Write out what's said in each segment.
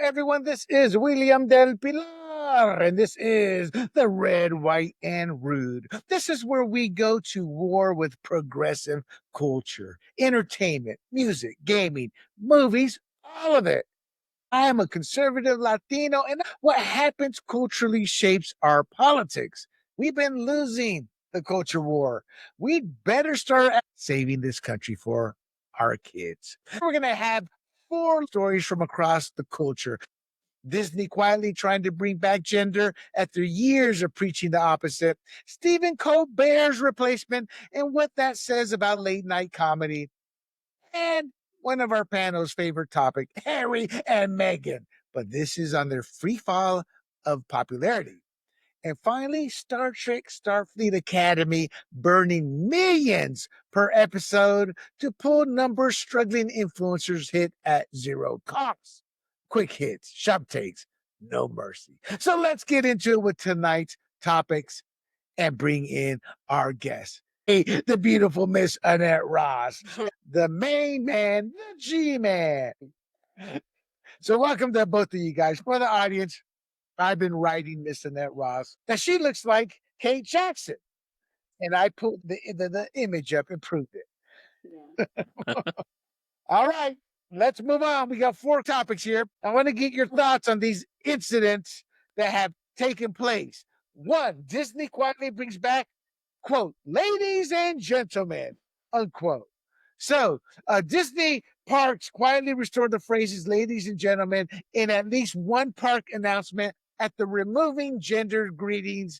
everyone. This is William Del Pilar, and this is the Red, White, and Rude. This is where we go to war with progressive culture, entertainment, music, gaming, movies, all of it. I am a conservative Latino, and what happens culturally shapes our politics. We've been losing the culture war. We'd better start saving this country for our kids. We're going to have 4 stories from across the culture. Disney quietly trying to bring back gender after years of preaching the opposite. Stephen Colbert's replacement and what that says about late night comedy. And one of our panel's favorite topic, Harry and Meghan. But this is on their free fall of popularity. And finally, Star Trek Starfleet Academy burning millions per episode to pull numbers struggling influencers hit at zero cost. Quick hits, sharp takes, no mercy. So let's get into it with tonight's topics and bring in our guest. Hey, the beautiful Miss Annette Ross, the main man, the G-Man. So welcome to both of you guys. For the audience, I've been writing Miss Annette Ross. Now she looks like Kate Jackson. And I pulled the image up and proved it. Yeah. All right, let's move on. We got 4 topics here. I want to get your thoughts on these incidents that have taken place. 1, Disney quietly brings back, quote, ladies and gentlemen, unquote. So Disney parks quietly restored the phrases ladies and gentlemen in at least one park announcement at the removing gender greetings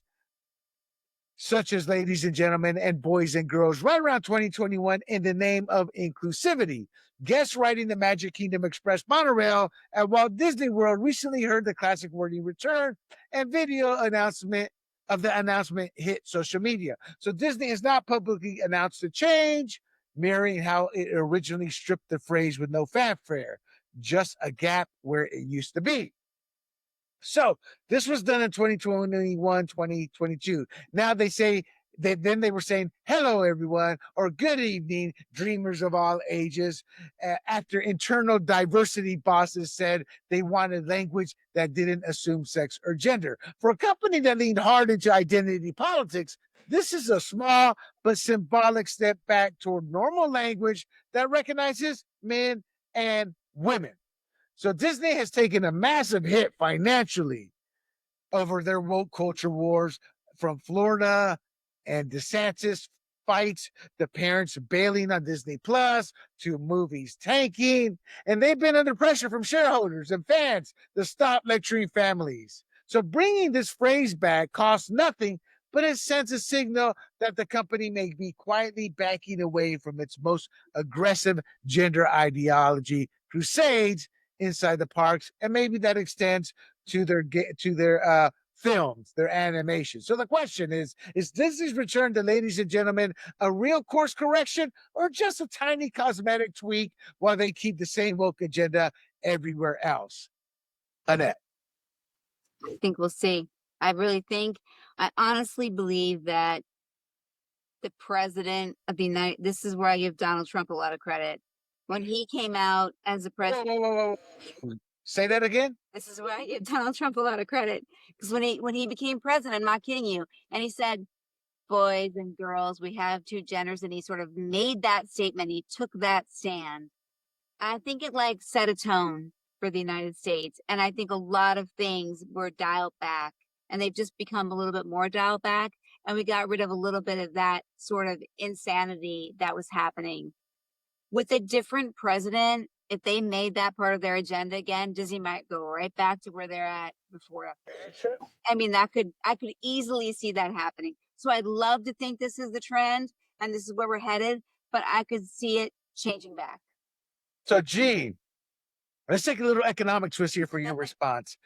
such as ladies and gentlemen and boys and girls right around 2021 in the name of inclusivity. Guests riding the Magic Kingdom Express monorail at Walt Disney World recently heard the classic wording return, and video announcement of the announcement hit social media. So Disney has not publicly announced the change, mirroring how it originally stripped the phrase with no fanfare, just a gap where it used to be. So this was done in 2021, 2022. Now they say then they were saying, hello, everyone, or good evening, dreamers of all ages, after internal diversity bosses said they wanted language that didn't assume sex or gender. For a company that leaned hard into identity politics, this is a small but symbolic step back toward normal language that recognizes men and women. So Disney has taken a massive hit financially over their woke culture wars, from Florida and DeSantis fights, the parents bailing on Disney Plus, to movies tanking. And they've been under pressure from shareholders and fans to stop lecturing families. So bringing this phrase back costs nothing, but it sends a signal that the company may be quietly backing away from its most aggressive gender ideology crusades inside the parks, and maybe that extends to their films, their animation. So the question is Disney's return to ladies and gentlemen a real course correction, or just a tiny cosmetic tweak while they keep the same woke agenda everywhere else? Annette. I think we'll see. I honestly believe that the president of the United, this is where I give Donald Trump a lot of credit. When he came out as a president. Whoa. Say that again? This is where I give Donald Trump a lot of credit. Because when he became president, I'm not kidding you, and he said, boys and girls, we have 2 genders, and he sort of made that statement. He took that stand. I think it set a tone for the United States. And I think a lot of things were dialed back, and they've just become a little bit more dialed back. And we got rid of a little bit of that sort of insanity that was happening. With a different president, if they made that part of their agenda again, Disney might go right back to where they're at before. I mean, I could easily see that happening. So I'd love to think this is the trend and this is where we're headed, but I could see it changing back. So, Gene, let's take a little economic twist here for your response.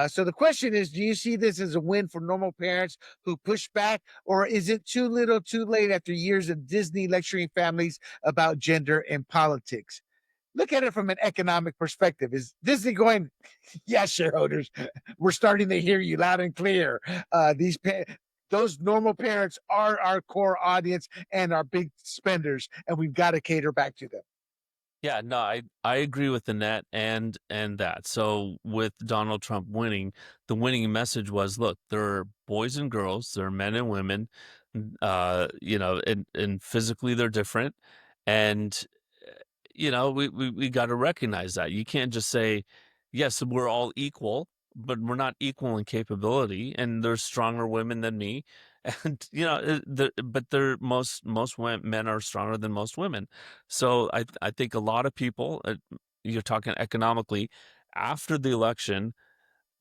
So the question is, do you see this as a win for normal parents who push back, or is it too little too late after years of Disney lecturing families about gender and politics? Look at it from an economic perspective. Is Disney going, yeah, shareholders, we're starting to hear you loud and clear. Those normal parents are our core audience and our big spenders, and we've got to cater back to them. Yeah, no, I agree with Annette and that. So with Donald Trump winning, the winning message was, look, there are boys and girls, there are men and women, and physically they're different, and we got to recognize that. You can't just say, yes, we're all equal, but we're not equal in capability, and there's stronger women than me, and but they're men are stronger than most women. So I think a lot of people, you're talking economically, after the election,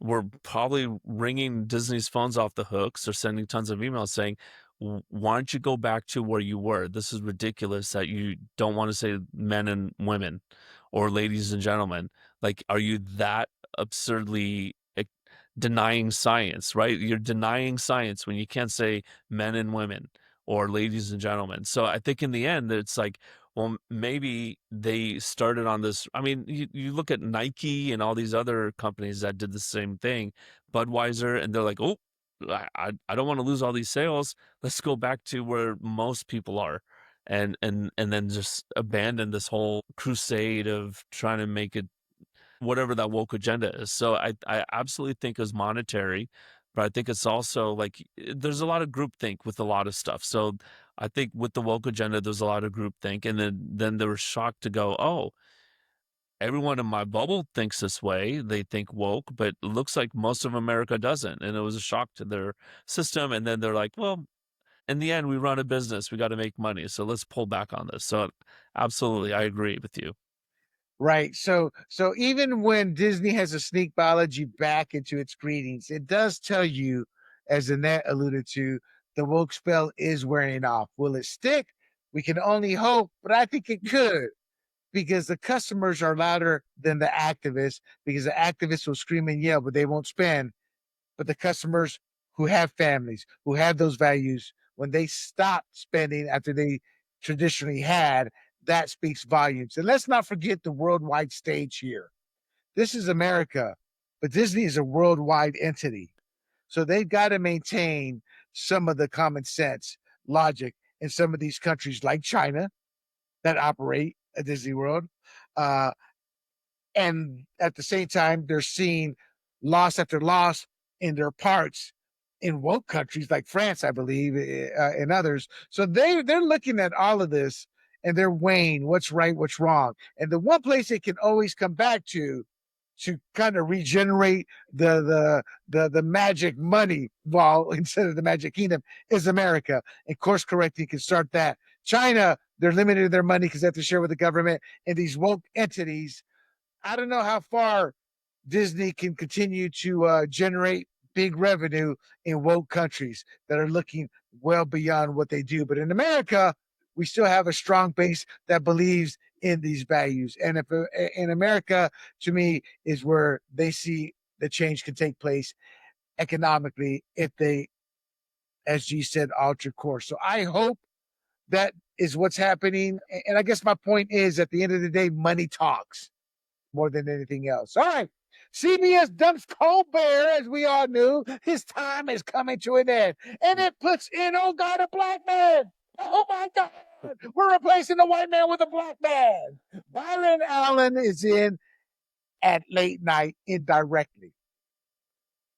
were probably ringing Disney's phones off the hooks or sending tons of emails saying, Why don't you go back to where you were? This is ridiculous that you don't want to say men and women or ladies and gentlemen. Like, are you that absurdly denying science, right? You're denying science when you can't say men and women or ladies and gentlemen. So I think in the end, it's like, well, maybe they started on this. I mean, you look at Nike and all these other companies that did the same thing, Budweiser, and they're like, oh, I don't want to lose all these sales. Let's go back to where most people are. And then just abandon this whole crusade of trying to make it whatever that woke agenda is. So I absolutely think it's monetary, but I think it's also like there's a lot of groupthink with a lot of stuff. So I think with the woke agenda, there's a lot of groupthink, and then they were shocked to go, oh, everyone in my bubble thinks this way. They think woke, but it looks like most of America doesn't, and it was a shock to their system. And then they're like, well, in the end, we run a business, we got to make money, so let's pull back on this. So absolutely, I agree with you. Right. So even when Disney has a sneak biology back into its greetings, it does tell you, as Annette alluded to, the woke spell is wearing off. Will it stick? We can only hope, but I think it could because the customers are louder than the activists, because the activists will scream and yell, but they won't spend. But the customers who have families, who have those values, when they stop spending after they traditionally had, that speaks volumes. And let's not forget the worldwide stage here. This is America, but Disney is a worldwide entity. So they've got to maintain some of the common sense logic in some of these countries like China that operate a Disney World. Uh, and at the same time, they're seeing loss after loss in their parks in woke countries like France, I believe, and others. So they're looking at all of this and they're weighing what's right, what's wrong. And the one place they can always come back to kind of regenerate the magic money ball instead of the magic kingdom is America. And course correcting can start that. China, they're limited in their money because they have to share with the government, and these woke entities, I don't know how far Disney can continue to generate big revenue in woke countries that are looking well beyond what they do. But in America, we still have a strong base that believes in these values. And if in America, to me, is where they see the change can take place economically if they, as G said, alter course. So I hope that is what's happening. And I guess my point is, at the end of the day, money talks more than anything else. All right. CBS dumps Colbert, as we all knew. His time is coming to an end. And it puts in, oh God, a black man. Oh my God. We're replacing the white man with a black man. Byron Allen is in at late night indirectly.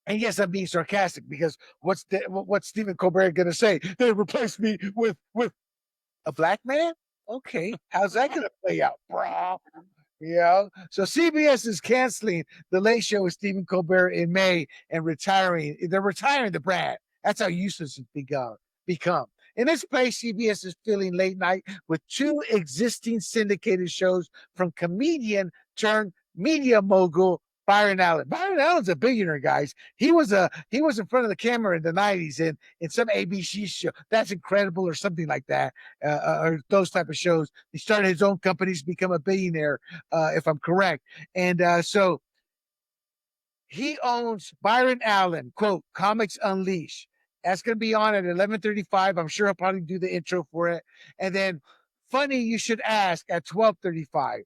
And yes, I'm being sarcastic because what's Stephen Colbert going to say? They replaced me with a black man? Okay. How's that going to play out, bro? So CBS is canceling the Late Show with Stephen Colbert in May and retiring. They're retiring the brand. That's how useless it's become. In its place, CBS is filling late night with two existing syndicated shows from comedian turned media mogul Byron Allen. Byron Allen's a billionaire, guys. He was in front of the camera in the '90s in some ABC show. That's Incredible or something like that, or those type of shows. He started his own companies, become a billionaire, if I'm correct. And so he owns Byron Allen, quote, Comics Unleashed. That's going to be on at 11:35. I'm sure I'll probably do the intro for it. And then Funny You Should Ask at 12:35.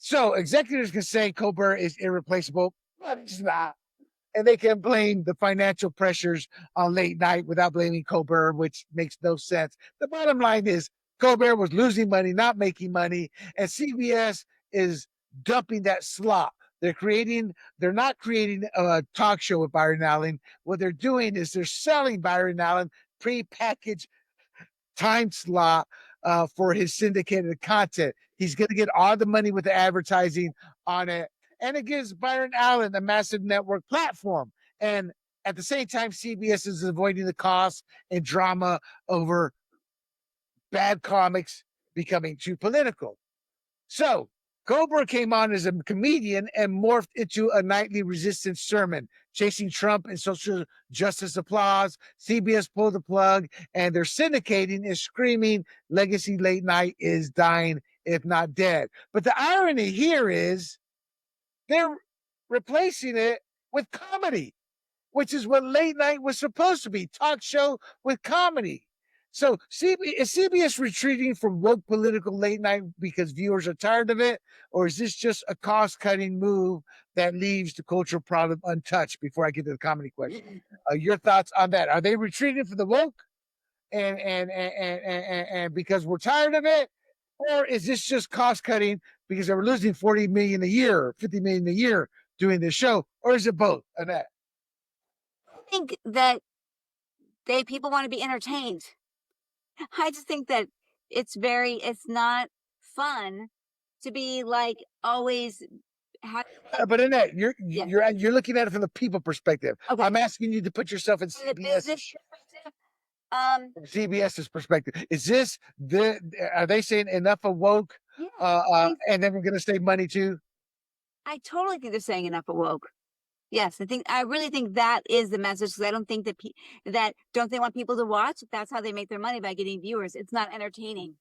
So executives can say Colbert is irreplaceable, but he's not. And they can blame the financial pressures on late night without blaming Colbert, which makes no sense. The bottom line is Colbert was losing money, not making money, and CBS is dumping that slop. They're not creating a talk show with Byron Allen. What they're doing is they're selling Byron Allen pre-packaged time slot for his syndicated content. He's going to get all the money with the advertising on it, and it gives Byron Allen a massive network platform. And at the same time, CBS is avoiding the costs and drama over bad comics becoming too political. So Colbert came on as a comedian and morphed into a nightly resistance sermon, chasing Trump and social justice applause. CBS pulled the plug, and they're syndicating and screaming legacy late night is dying, if not dead. But the irony here is they're replacing it with comedy, which is what late night was supposed to be, talk show with comedy. So is CBS retreating from woke political late night because viewers are tired of it? Or is this just a cost-cutting move that leaves the cultural problem untouched? Before I get to the comedy question, your thoughts on that? Are they retreating from the woke and because we're tired of it? Or is this just cost-cutting because they were losing $40 million a year, $50 million a year doing this show? Or is it both, Annette? I think that people want to be entertained. I just think that it's not fun to be like always. But Annette, you're Yeah. you're looking at it from the people perspective. Okay. I'm asking you to put yourself in From the business perspective, CBS's perspective. Is this are they saying enough of woke? yeah, And then we're going to save money too. I totally think they're saying enough of woke. Yes, I really think that is the message. Because I don't think that don't they want people to watch? That's how they make their money, by getting viewers. It's not entertaining.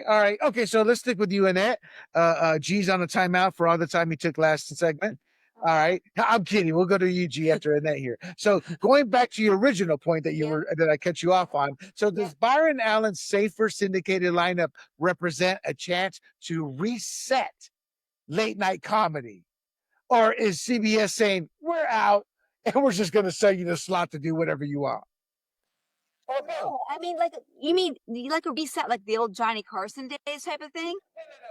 All right. Okay. So let's stick with you, Annette. G's on a timeout for all the time he took last segment. All right. I'm kidding. We'll go to you, G, after Annette here. So going back to your original point that I cut you off on. So does Byron Allen's safer syndicated lineup represent a chance to reset late night comedy? Or is CBS saying, we're out and we're just going to sell you the slot to do whatever you want? Oh, no. I mean, like, you mean like a reset, like the old Johnny Carson days type of thing?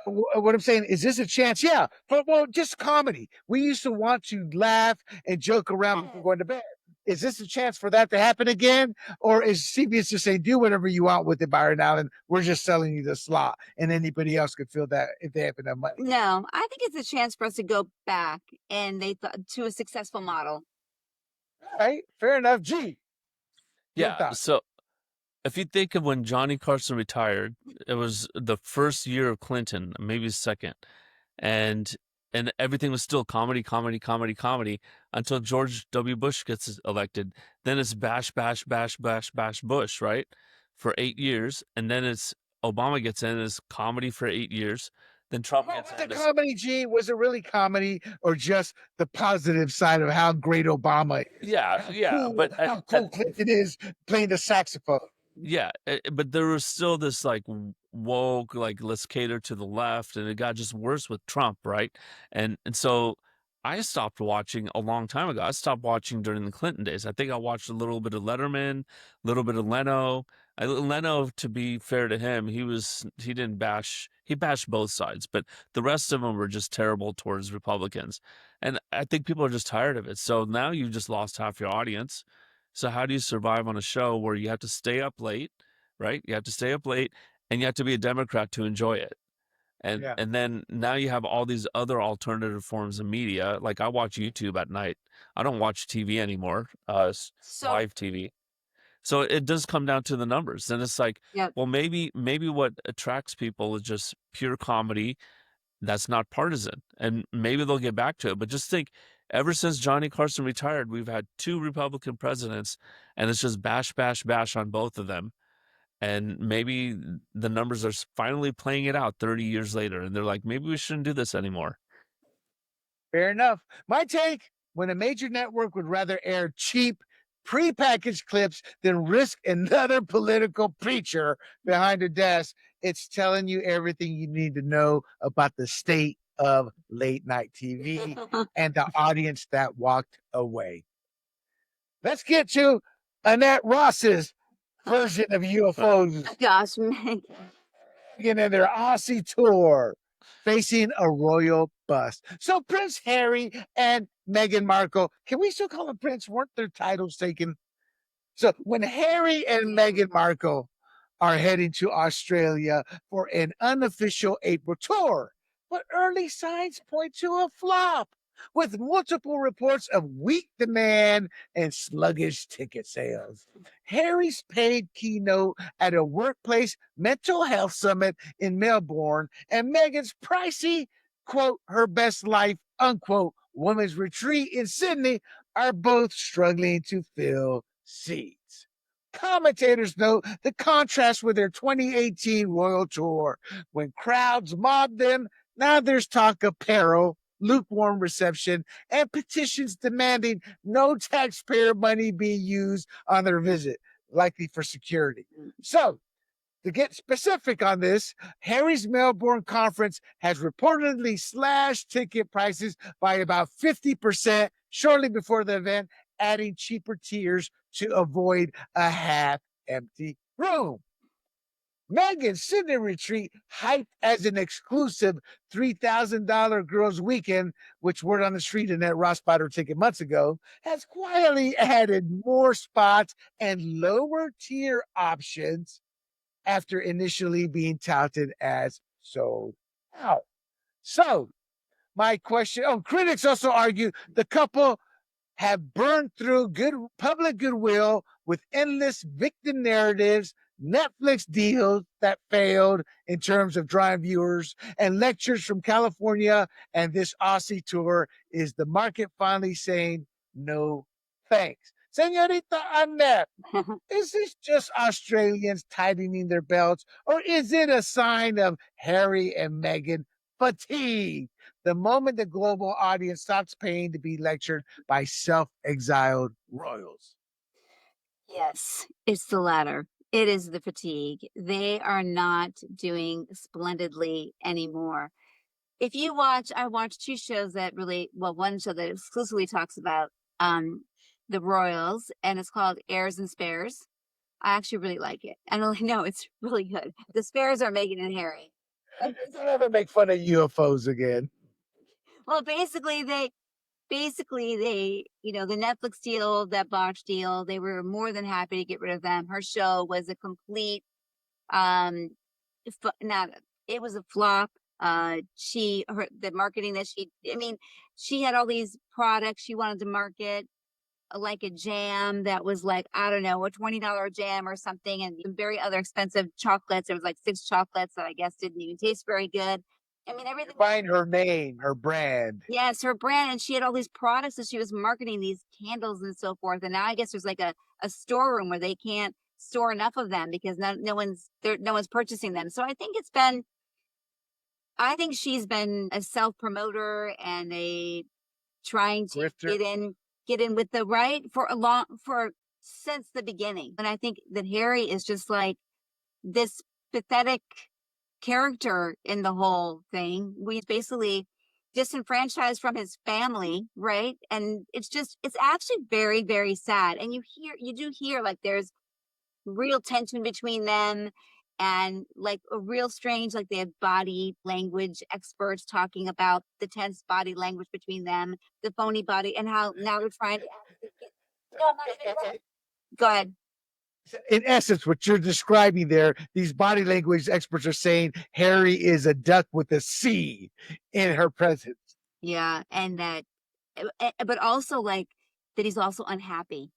What I'm saying is this a chance? Yeah, but just comedy. We used to want to laugh and joke around before going to bed. Is this a chance for that to happen again? Or is CBS just saying, do whatever you want with it, Byron Allen? We're just selling you the slot, and anybody else could fill that if they have enough money. No, I think it's a chance for us to go back to a successful model. All right, fair enough. G. Yeah. So if you think of when Johnny Carson retired, it was the first year of Clinton, maybe second, and everything was still comedy until George W. Bush gets elected. Then it's bash Bush, right, for 8 years, and then it's Obama gets in, it's comedy for 8 years. Then Trump gets in. The comedy, G, was it really comedy or just the positive side of how great Obama is? Yeah, but how cool Clinton is playing the saxophone. Yeah, but there was still this like woke, like let's cater to the left, and it got just worse with Trump, right? And so I stopped watching a long time ago. I stopped watching during the Clinton days. I think I watched a little bit of Letterman, a little bit of Leno. Leno, to be fair to him, he bashed both sides, but the rest of them were just terrible towards Republicans. And I think people are just tired of it. So now you've just lost half your audience. So how do you survive on a show where you have to stay up late, right? You have to stay up late and you have to be a Democrat to enjoy it. And then now you have all these other alternative forms of media. Like I watch YouTube at night. I don't watch TV anymore, live TV. So it does come down to the numbers. And it's like, well, maybe what attracts people is just pure comedy that's not partisan. And maybe they'll get back to it. But just think, ever since Johnny Carson retired, we've had 2 Republican presidents, and it's just bash on both of them. And maybe the numbers are finally playing it out 30 years later, and they're like, maybe we shouldn't do this anymore. Fair enough. My take, when a major network would rather air cheap, prepackaged clips than risk another political preacher behind a desk, it's telling you everything you need to know about the state of late night TV and the audience that walked away. Let's get to Annette Ross's version of UFOs. Gosh, Meg. Meghan and their Aussie tour, facing a royal bust. So Prince Harry and Meghan Markle, can we still call them Prince? Weren't their titles taken? So when Harry and Meghan Markle are heading to Australia for an unofficial April tour, but early signs point to a flop, with multiple reports of weak demand and sluggish ticket sales. Harry's paid keynote at a workplace mental health summit in Melbourne, and Meghan's pricey, quote, her best life, unquote, women's retreat in Sydney are both struggling to fill seats. Commentators note the contrast with their 2018 Royal Tour. When crowds mobbed them, now there's talk of peril, lukewarm reception, and petitions demanding no taxpayer money be used on their visit, likely for security. So, to get specific on this, Harry's Melbourne conference has reportedly slashed ticket prices by about 50% shortly before the event, adding cheaper tiers to avoid a half-empty room. Meghan's Sydney retreat, hyped as an exclusive $3,000 girls' weekend, which word on the street Annette Ross bought her ticket months ago, has quietly added more spots and lower tier options after initially being touted as sold out. So, my question, critics also argue the couple have burned through good public goodwill with endless victim narratives, Netflix deals that failed in terms of drawing viewers, and lectures from California, and this Aussie tour. Is the market finally saying no thanks? Senorita Annette, is this just Australians tightening their belts, or is it a sign of Harry and Meghan fatigue? The moment the global audience stops paying to be lectured by self-exiled royals. Yes, it's the latter. It is the fatigue. They are not doing splendidly anymore. If you watch, I watched two shows that really, well, one show that exclusively talks about the royals, and it's called Heirs and Spares. I actually really like it. And I know it's really good. The Spares are Meghan and Harry. Don't ever make fun of UFOs again. Well, basically they, the Netflix deal, that botch deal, they were more than happy to get rid of them. Her show was a complete, um, not, it was a flop. The marketing that she had all these products she wanted to market, like a jam that was like, I don't know, a $20 jam or something, and very other expensive chocolates. There was like 6 chocolates that I guess didn't even taste very good. Everything. Find her name, her brand. Yes, her brand, and she had all these products that she was marketing, these candles and so forth. And now I guess there's like a storeroom where they can't store enough of them because no one's purchasing them. So I think she's been a self promoter and a trying to Grifter. get in with the right for since the beginning. And I think that Harry is just like this pathetic character in the whole thing. He's basically disenfranchised from his family, right? And it's actually very, very sad. And you do hear like there's real tension between them, and like a real strange, like they have body language experts talking about the tense body language between them, the phony body, and how now they're trying to. No, I'm not even. Go ahead. In essence, what you're describing there, these body language experts are saying Harry is a duck with a C in her presence. Yeah, and that, but also like that he's also unhappy.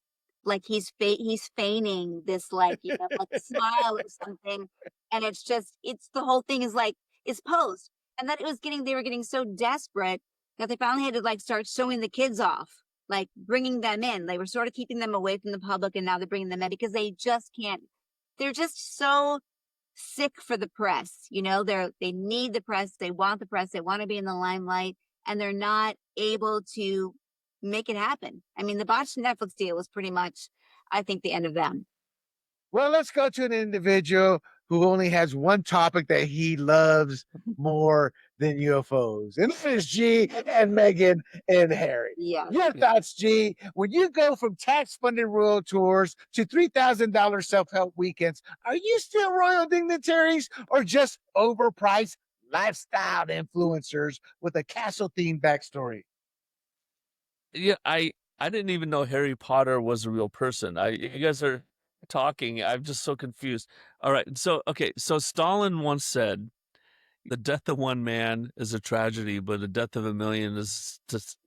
Like he's feigning this, like, like a smile or something, and it's the whole thing is like it's posed, and that they were getting so desperate that they finally had to like start showing the kids off, like bringing them in. They were sort of keeping them away from the public, and now they're bringing them in because they just can't. They're just so sick for the press. They need the press. They want the press. They want to be in the limelight, and they're not able to make it happen. I mean, the botched Netflix deal was pretty much, I think, the end of them. Well, let's go to an individual who only has one topic that he loves more than UFOs. And that is Jee and Meghan and Harry. Yeah. Your thoughts, Jee, when you go from tax-funded royal tours to $3,000 self-help weekends, are you still royal dignitaries or just overpriced lifestyle influencers with a castle-themed backstory? Yeah, I didn't even know Harry Potter was a real person. You guys are talking. I'm just so confused. All right. So, okay. So Stalin once said, the death of one man is a tragedy, but the death of a million is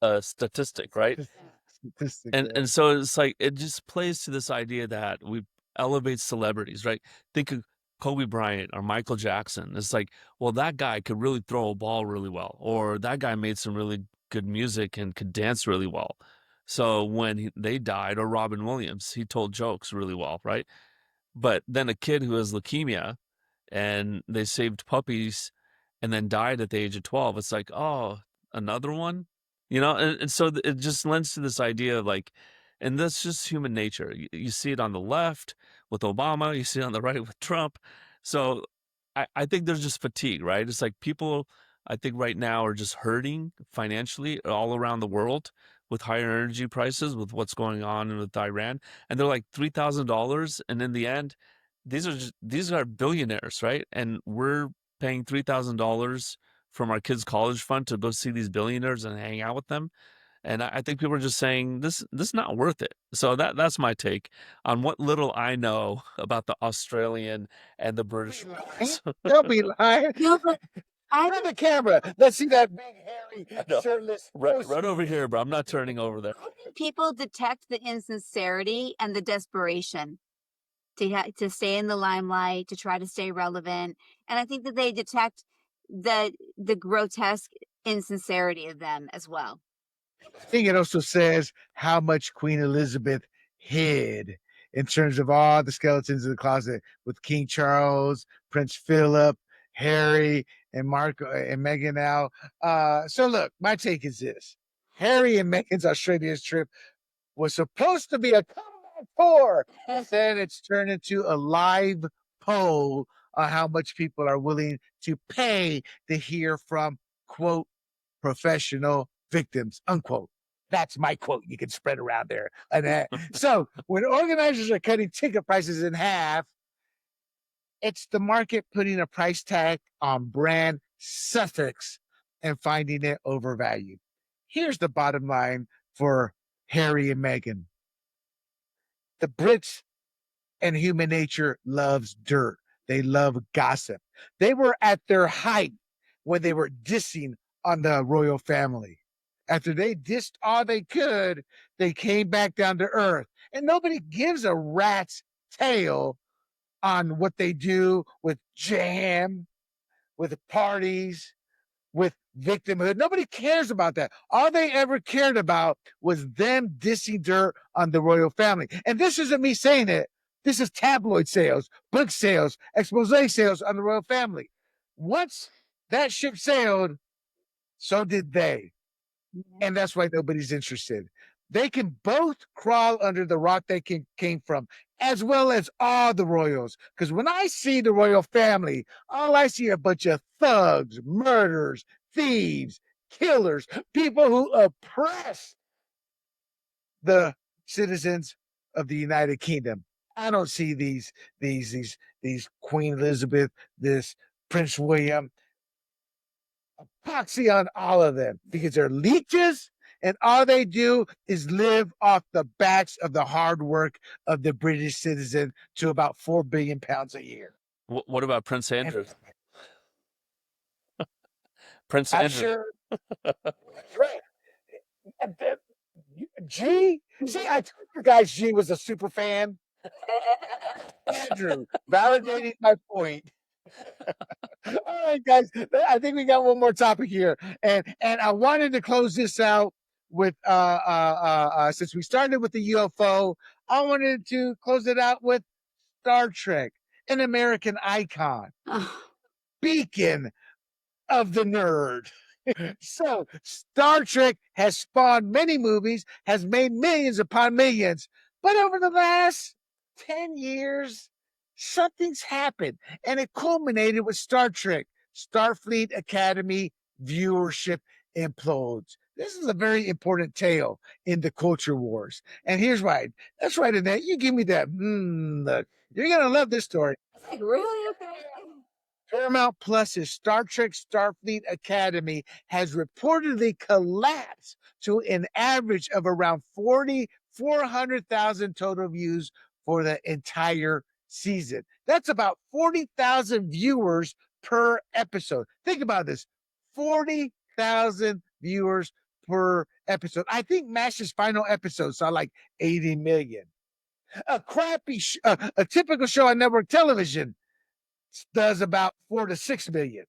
a statistic, right? Statistic, And yeah. so it's like it just plays to this idea that we elevate celebrities, right? Think of Kobe Bryant or Michael Jackson. It's like, well, that guy could really throw a ball really well, or that guy made some really good music and could dance really well. So when they died, or Robin Williams, he told jokes really well, right? But then a kid who has leukemia and they saved puppies and then died at the age of 12, it's like, oh, another one, and so it just lends to this idea of like, and that's just human nature. You see it on the left with Obama, you see it on the right with Trump. So I think there's just fatigue, right? It's like people, I think right now are just hurting financially all around the world with higher energy prices, with what's going on with Iran, and they're like $3,000, and in the end, these are billionaires, right? And we're paying $3,000 from our kids' college fund to go see these billionaires and hang out with them. And I think people are just saying this is not worth it. So that's my take on what little I know about the Australian and the British. Don't be lying. No, but Turn the camera. Let's see that big, hairy, shirtless. Right over here, but I'm not turning over there. people detect the insincerity and the desperation to stay in the limelight, to try to stay relevant. And I think that they detect the grotesque insincerity of them as well. I think it also says how much Queen Elizabeth hid in terms of all the skeletons in the closet with King Charles, Prince Philip, Harry, and Marco and Meghan now. So look, my take is this. Harry and Meghan's Australia trip was supposed to be a comeback tour. Then it's turned into a live poll on how much people are willing to pay to hear from, quote, professional victims, unquote. That's my quote you can spread around there. And so when organizers are cutting ticket prices in half, it's the market putting a price tag on brand suffix and finding it overvalued. Here's the bottom line for Harry and Meghan. The Brits and human nature loves dirt. They love gossip. They were at their height when they were dissing on the royal family. After they dissed all they could, they came back down to earth. And nobody gives a rat's tail on what they do with jam, with parties, with victimhood. Nobody cares about that. All they ever cared about was them dissing dirt on the royal family. And this isn't me saying it. This is tabloid sales, book sales, expose sales on the royal family. Once that ship sailed, so did they. And that's why nobody's interested. They can both crawl under the rock they came from, as well as all the royals. Because when I see the royal family, all I see are a bunch of thugs, murderers, thieves, killers, people who oppress the citizens of the United Kingdom. I don't see these Queen Elizabeth, this Prince William, epoxy on all of them because they're leeches and all they do is live off the backs of the hard work of the British citizen to about 4 billion pounds a year. What about Prince Andrew? Prince I'm Andrew. sure. Right. G, see, I told you guys G was a super fan. Andrew, validating my point. All right, guys. I think we got one more topic here, and I wanted to close this out with since we started with the UFO, I wanted to close it out with Star Trek, an American icon, beacon of the nerd. So Star Trek has spawned many movies, has made millions upon millions, but over the last 10 years, something's happened, and it culminated with Star Trek. Starfleet Academy viewership implodes. This is a very important tale in the culture wars. And here's why. That's right, Annette. You give me that. Look. You're going to love this story. It's like, really? Okay. Paramount Plus's Star Trek Starfleet Academy has reportedly collapsed to an average of around 400,000 total views for the entire season. That's about 40,000 viewers per episode. Think about this, 40,000 viewers per episode. I think MASH's final episode saw like 80 million. A a typical show on network television does about 4 to 6 million.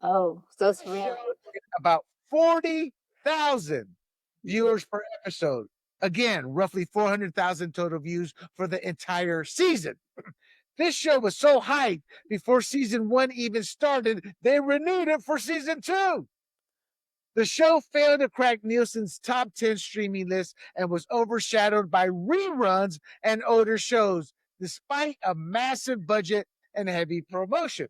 Oh, so it's real. About 40,000 viewers per episode. Again, roughly 400,000 total views for the entire season. This show was so hyped before season 1 even started, they renewed it for season 2. The show failed to crack Nielsen's top 10 streaming list and was overshadowed by reruns and older shows, despite a massive budget and heavy promotion.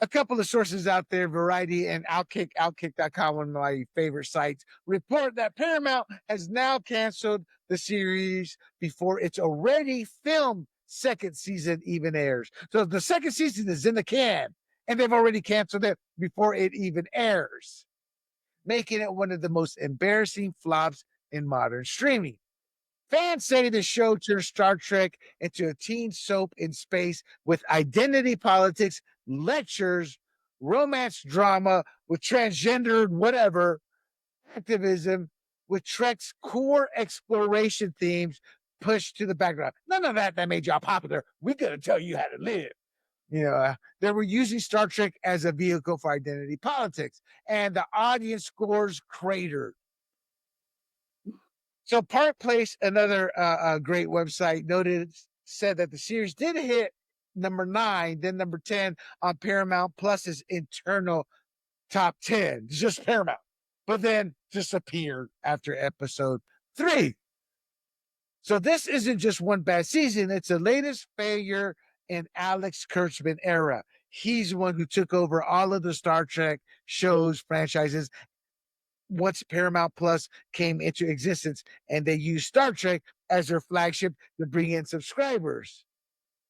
A couple of sources out there, Variety and Outkick.com, one of my favorite sites, report that Paramount has now canceled the series before its already filmed second season even airs. So the second season is in the can, and they've already canceled it before it even airs, making it one of the most embarrassing flops in modern streaming. Fans say the show turned Star Trek into a teen soap in space with identity politics, lectures, romance drama with transgendered whatever, activism with Trek's core exploration themes pushed to the background. None of that made y'all popular. We're going to tell you how to live. They were using Star Trek as a vehicle for identity politics, and the audience scores cratered. So Park Place, another great website, said that the series did hit number 9, then number 10 on Paramount Plus's internal top 10, just Paramount, but then disappeared after episode 3. So this isn't just one bad season, it's the latest failure in Alex Kurtzman era. He's the one who took over all of the Star Trek shows, franchises, once Paramount Plus came into existence, and they used Star Trek as their flagship to bring in subscribers.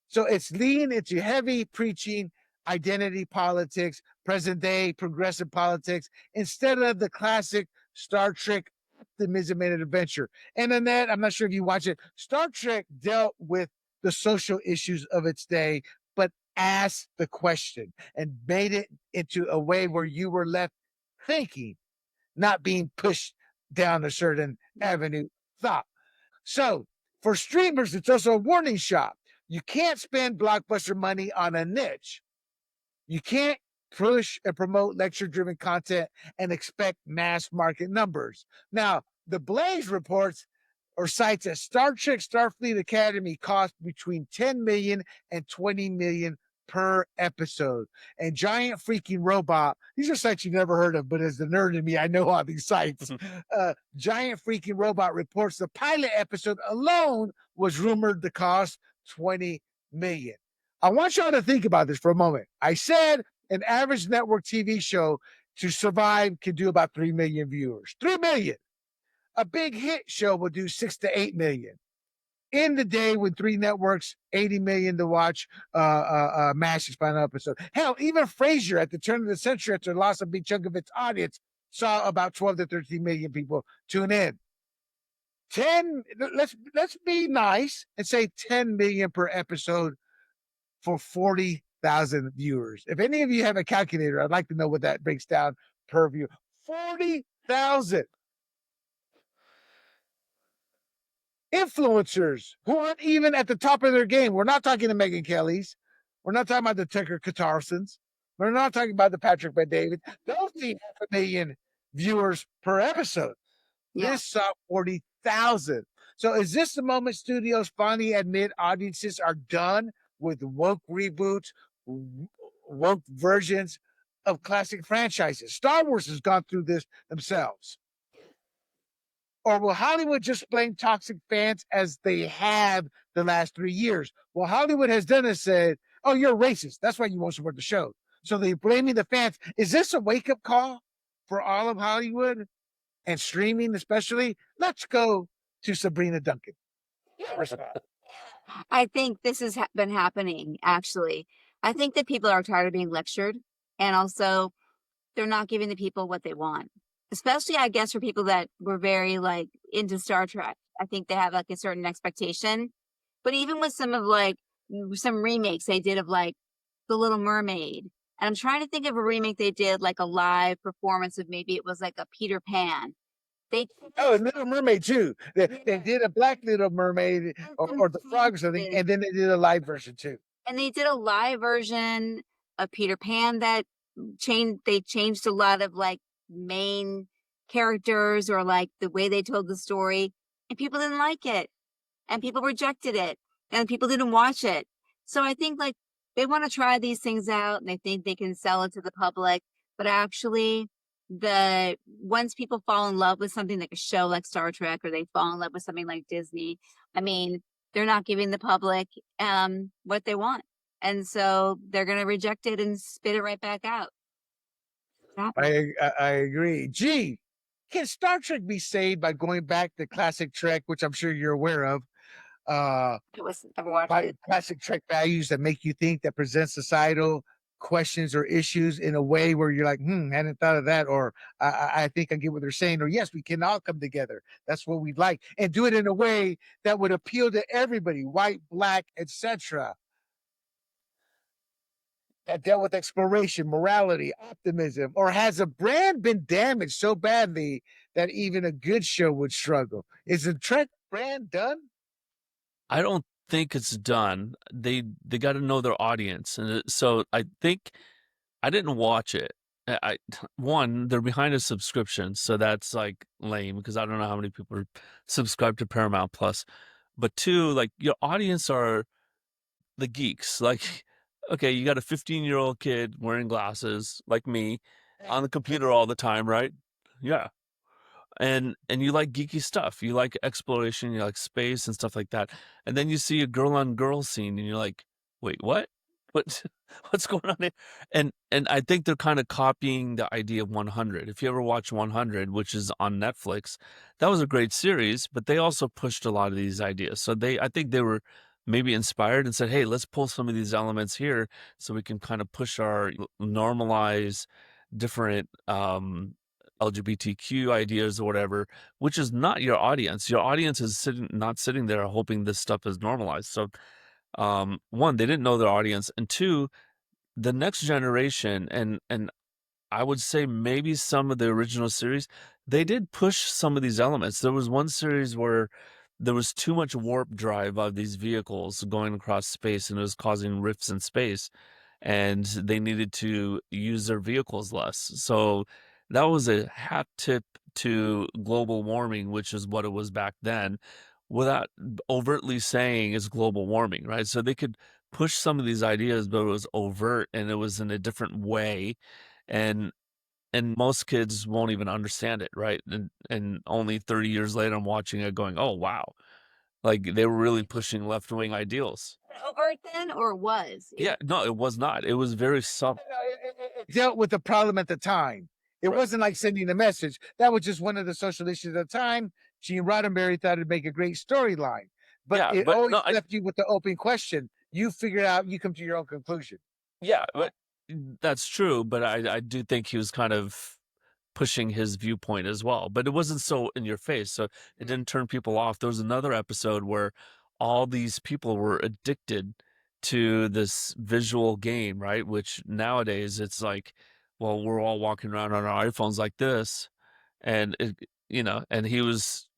So it's leaning into heavy preaching identity politics, present day progressive politics, instead of the classic Star Trek optimism and adventure. And Annette, I'm not sure if you watch it, Star Trek dealt with the social issues of its day, but asked the question and made it into a way where you were left thinking, not being pushed down a certain avenue thought. So for streamers, it's also a warning shot. You can't spend blockbuster money on a niche. You can't push and promote lecture-driven content and expect mass market numbers. Now, the Blaze reports or cites that Star Trek Starfleet Academy cost between 10 million and 20 million per episode. And Giant Freaking Robot, these are sites you've never heard of, but as the nerd in me, I know all these sites. Giant Freaking Robot reports the pilot episode alone was rumored to cost 20 million. I want y'all to think about this for a moment. I said an average network TV show to survive can do about 3 million viewers. 3 million. A big hit show will do 6 to 8 million. In the day with 3 networks, 80 million to watch MASH's final episode. Hell, even Frasier at the turn of the century, after it lost a big chunk of its audience, saw about 12 to 13 million people tune in. 10, let's be nice and say 10 million per episode for 40,000 viewers. If any of you have a calculator, I'd like to know what that breaks down per view. 40,000. Influencers who aren't even at the top of their game. We're not talking to Meghan Kellys. We're not talking about the Tucker Carlsons. We're not talking about the Patrick Bet-David. Those see 500,000 viewers per episode. Yeah. This saw 40,000. So is this the moment studios finally admit audiences are done with woke reboots, woke versions of classic franchises? Star Wars has gone through this themselves. Or will Hollywood just blame toxic fans as they have the last 3 years? What Hollywood has done is said, oh, you're racist. That's why you won't support the show. So they're blaming the fans. Is this a wake-up call for all of Hollywood and streaming especially? Let's go to Sabrina Duncan. I think this has been happening, actually. I think that people are tired of being lectured, and also they're not giving the people what they want. Especially, I guess, for people that were very like into Star Trek. I think they have like a certain expectation. But even with some of like some remakes they did of like The Little Mermaid, and I'm trying to think of a remake they did like a live performance of, maybe it was like a Peter Pan. They Oh, and Little Mermaid too. They did a Black Little Mermaid or the Frog or something, and then they did a live version too. And they did a live version of Peter Pan that changed a lot of like main characters or like the way they told the story, and people didn't like it, and people rejected it, and people didn't watch it. So I think like they want to try these things out and they think they can sell it to the public, but actually the once people fall in love with something like a show like Star Trek, or they fall in love with something like Disney, I mean, they're not giving the public what they want. And so they're going to reject it and spit it right back out. I agree. Gee, can Star Trek be saved by going back to classic Trek, which I'm sure you're aware of? I've watched it. Classic Trek values that make you think, that present societal questions or issues in a way where you're like, hadn't thought of that, or I think I get what they're saying, or yes, we can all come together. That's what we'd like, and do it in a way that would appeal to everybody, white, black, etc. That dealt with exploration, morality, optimism, or has a brand been damaged so badly that even a good show would struggle? Is the Trek brand done? I don't think it's done. They got to know their audience, and so I think I didn't watch it. One, they're behind a subscription, so that's like lame because I don't know how many people are subscribed to Paramount Plus. But two, like your audience are the geeks. Like, okay, you got a 15-year-old kid wearing glasses like me on the computer all the time, right? Yeah. And you like geeky stuff. You like exploration, you like space and stuff like that. And then you see a girl on girl scene and you're like, wait, what? What what's going on here? And I think they're kind of copying the idea of 100. If you ever watch 100, which is on Netflix, that was a great series, but they also pushed a lot of these ideas. So I think they were maybe inspired and said, hey, let's pull some of these elements here so we can kind of push our normalize different LGBTQ ideas or whatever, which is not your audience. Your audience is not sitting there hoping this stuff is normalized. So, one, they didn't know their audience, and two, the next generation, and I would say maybe some of the original series, they did push some of these elements. There was one series where there was too much warp drive of these vehicles going across space, and it was causing rifts in space, and they needed to use their vehicles less. So that was a hat tip to global warming, which is what it was back then, without overtly saying it's global warming, right? So they could push some of these ideas, but it was overt and it was in a different way. And most kids won't even understand it, right? And only 30 years later, I'm watching it going, oh, wow. Like they were really pushing left-wing ideals. Overt then, or was? Yeah, no, it was not. It was very subtle. It dealt with the problem at the time. It Right. wasn't like sending a message. That was just one of the social issues at the time. Gene Roddenberry thought it'd make a great storyline, but Yeah, it but always no, left you with the open question. You figure it out, you come to your own conclusion. yeah, but that's true. But I do think he was kind of pushing his viewpoint as well. But it wasn't so in your face, so it didn't turn people off. There was another episode where all these people were addicted to this visual game, right? Which nowadays it's like, well, we're all walking around on our iPhones like this, and and he was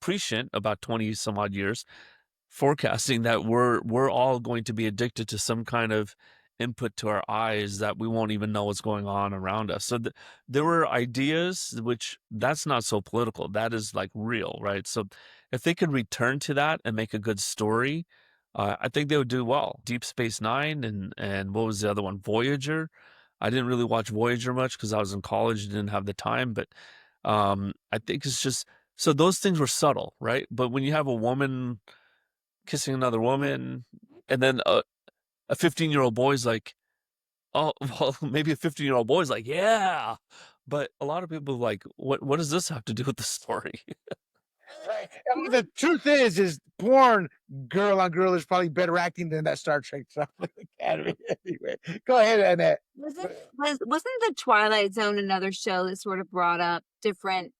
prescient about 20 some odd years forecasting that we're all going to be addicted to some kind of input to our eyes that we won't even know what's going on around us. So there were ideas, which that's not so political. That is like real, right? So if they could return to that and make a good story, I think they would do well. Deep Space Nine and what was the other one? Voyager. I didn't really watch Voyager much because I was in college and didn't have the time, but I think it's just So those things were subtle, right? But when you have a woman kissing another woman, and then a 15-year-old boy's like, oh, well, maybe a 15-year-old boy's like, yeah. But a lot of people are like, what does this have to do with the story? Right. I mean, the truth is porn girl on girl is probably better acting than that Star Trek Starfleet Academy. Anyway, go ahead, Annette. Wasn't the Twilight Zone another show that sort of brought up different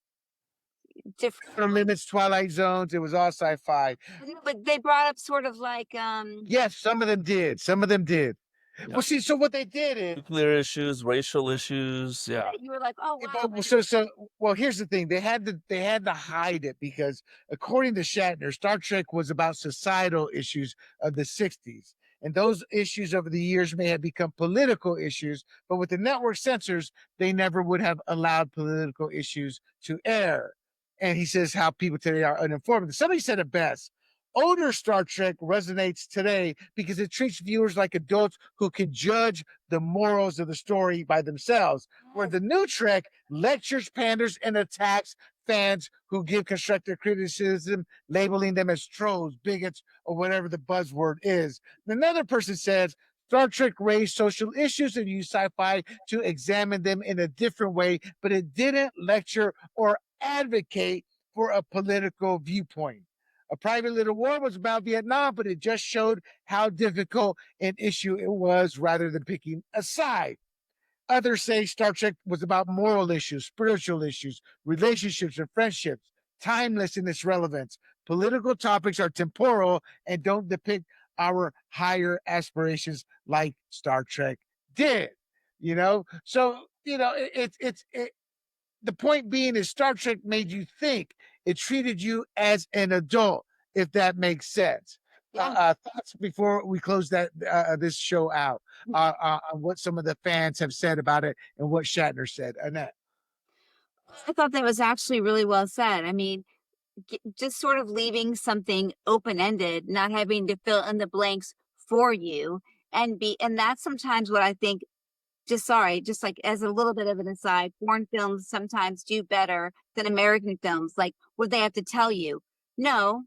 Outer Limits, Twilight Zones. It was all sci-fi. but they brought up sort of like Yes, some of them did. Some of them did. Yeah. Well, see, so what they did is Nuclear issues, racial issues, yeah. you were like, oh Yeah, wow. but well, here's the thing. They had to hide it because according to Shatner, Star Trek was about societal issues of the 60s. And those issues over the years may have become political issues, but with the network censors, they never would have allowed political issues to air. And he says how people today are uninformed. Somebody said it best. Older Star Trek resonates today because it treats viewers like adults who can judge the morals of the story by themselves, where the new Trek lectures, panders, and attacks fans who give constructive criticism, labeling them as trolls, bigots, or whatever the buzzword is. Another person says Star Trek raised social issues and used sci-fi to examine them in a different way, but it didn't lecture or advocate for a political viewpoint. A Private Little War was about Vietnam, but it just showed how difficult an issue it was rather than picking a side. Others say Star Trek was about moral issues, spiritual issues, relationships and friendships, timeless in its relevance. Political topics are temporal and don't depict our higher aspirations like Star Trek did. So the point being is Star Trek made you think. It treated you as an adult, if that makes sense. Thoughts before we close this show out on what some of the fans have said about it and what Shatner said. Annette. I thought that was actually really well said. I mean, just sort of leaving something open-ended, not having to fill in the blanks for you, and that's sometimes what I think. Just like as a little bit of an aside, foreign films sometimes do better than American films. Like, what they have to tell you? No,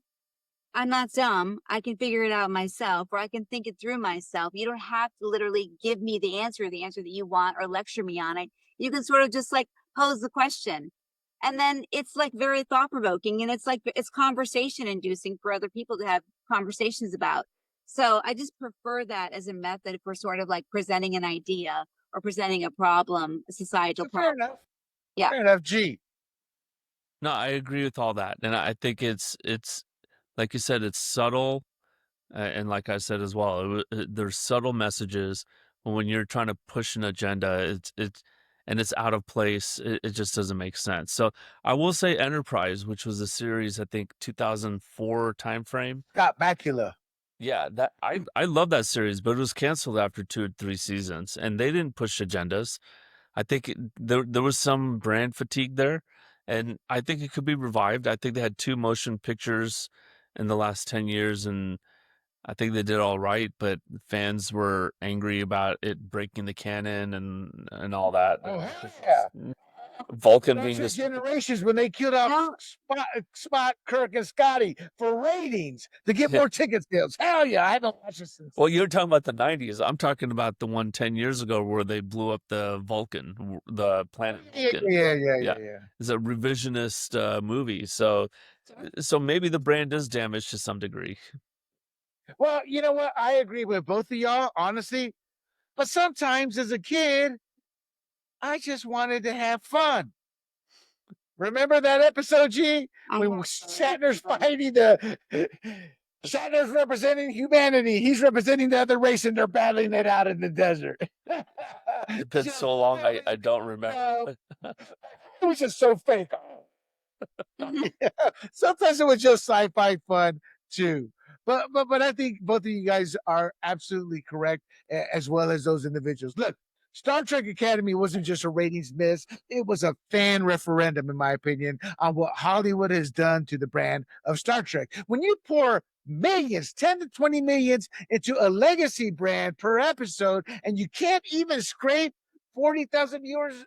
I'm not dumb. I can figure it out myself, or I can think it through myself. You don't have to literally give me the answer that you want, or lecture me on it. You can sort of just like pose the question. And then it's like very thought provoking, and it's conversation inducing for other people to have conversations about. So I just prefer that as a method for sort of like presenting an idea or presenting a problem, a societal problem. Fair enough. Yeah. Fair enough, G. No, I agree with all that. And I think it's like you said, it's subtle. And like I said as well, there's subtle messages. But when you're trying to push an agenda, it's out of place. It just doesn't make sense. So I will say Enterprise, which was a series, I think 2004 timeframe. Scott Bakula. Yeah, that I love that series, but it was canceled after 2 or 3 seasons, and they didn't push agendas. I think there was some brand fatigue there, and I think it could be revived. I think they had 2 motion pictures in the last 10 years, and I think they did all right, but fans were angry about it breaking the canon and all that. Oh, hell yeah. Vulcan being That's this generations when they killed off Spot, Kirk, and Scotty for ratings to get more ticket sales. Hell yeah, I haven't watched it since. Well, you're talking about the 90s. I'm talking about the one 10 years ago where they blew up the Vulcan, the planet Vulcan. Yeah. It's a revisionist movie. So maybe the brand is damaged to some degree. Well, you know what? I agree with both of y'all, honestly. But sometimes as a kid, I just wanted to have fun. Remember that episode, G? When Shatner's fighting Shatner's representing humanity. He's representing the other race, and they're battling it out in the desert. It's been so long, I don't remember. It was just so fake. Sometimes it was just sci-fi fun too. But I think both of you guys are absolutely correct, as well as those individuals. Look, Star Trek Academy wasn't just a ratings miss. It was a fan referendum, in my opinion, on what Hollywood has done to the brand of Star Trek. When you pour millions, 10 to 20 millions into a legacy brand per episode, and you can't even scrape 40,000 viewers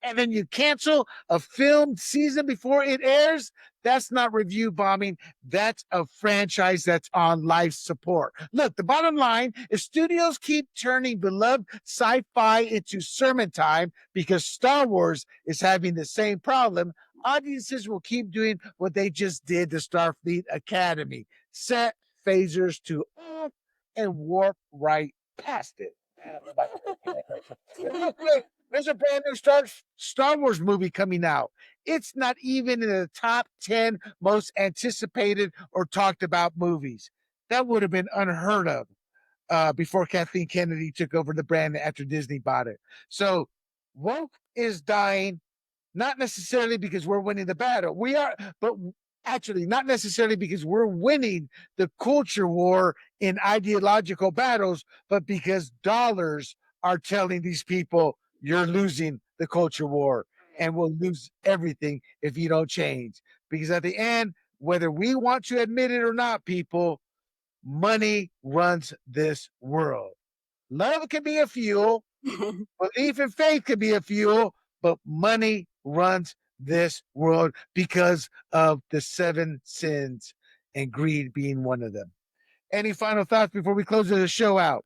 and then you cancel a filmed season before it airs, that's not review bombing. That's a franchise that's on life support. Look, the bottom line is studios keep turning beloved sci-fi into sermon time because Star Wars is having the same problem. Audiences will keep doing what they just did to Starfleet Academy. Set phasers to off and warp right past it. Look, there's a brand new Star Wars movie coming out. It's not even in the top 10 most anticipated or talked about movies. That would have been unheard of before Kathleen Kennedy took over the brand after Disney bought it. So woke is dying, not necessarily because we're winning the battle. We are, but actually not necessarily because we're winning the culture war in ideological battles, but because dollars are telling these people you're losing the culture war and we'll lose everything if you don't change. Because at the end, whether we want to admit it or not, people, money runs this world. Love can be a fuel, belief and faith can be a fuel, but money runs this world because of the 7 sins and greed being one of them. Any final thoughts before we close the show out?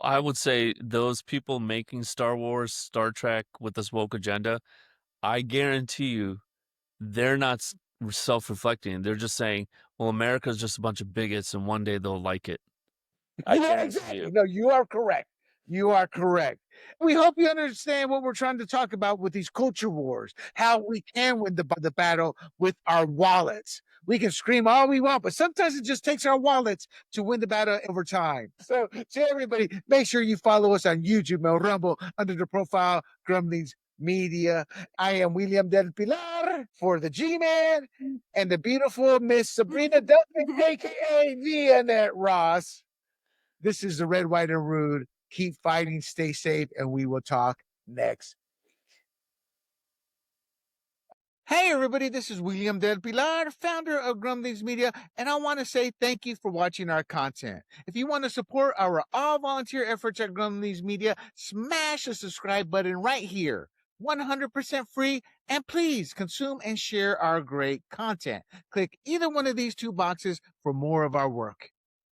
I would say those people making Star Wars, Star Trek with this woke agenda, I guarantee you they're not self-reflecting. They're just saying, well, America's just a bunch of bigots and one day they'll like it. I guarantee Exactly. you. No, you are correct. You are correct. We hope you understand what we're trying to talk about with these culture wars, how we can win the battle with our wallets. We can scream all we want, but sometimes it just takes our wallets to win the battle over time. So, to everybody, make sure you follow us on YouTube and Rumble under the profile Grumblings Media. I am William Del Pilar for the G-Man and the beautiful Miss Sabrina Duffy, aka the Annette Ross. This is the Red, White, and Rude. Keep fighting, stay safe, and we will talk next. Hey, everybody, this is William Del Pilar, founder of Grumblings Media, and I want to say thank you for watching our content. If you want to support our all-volunteer efforts at Grumblings Media, smash the subscribe button right here. 100% free, and please consume and share our great content. Click either one of these 2 boxes for more of our work.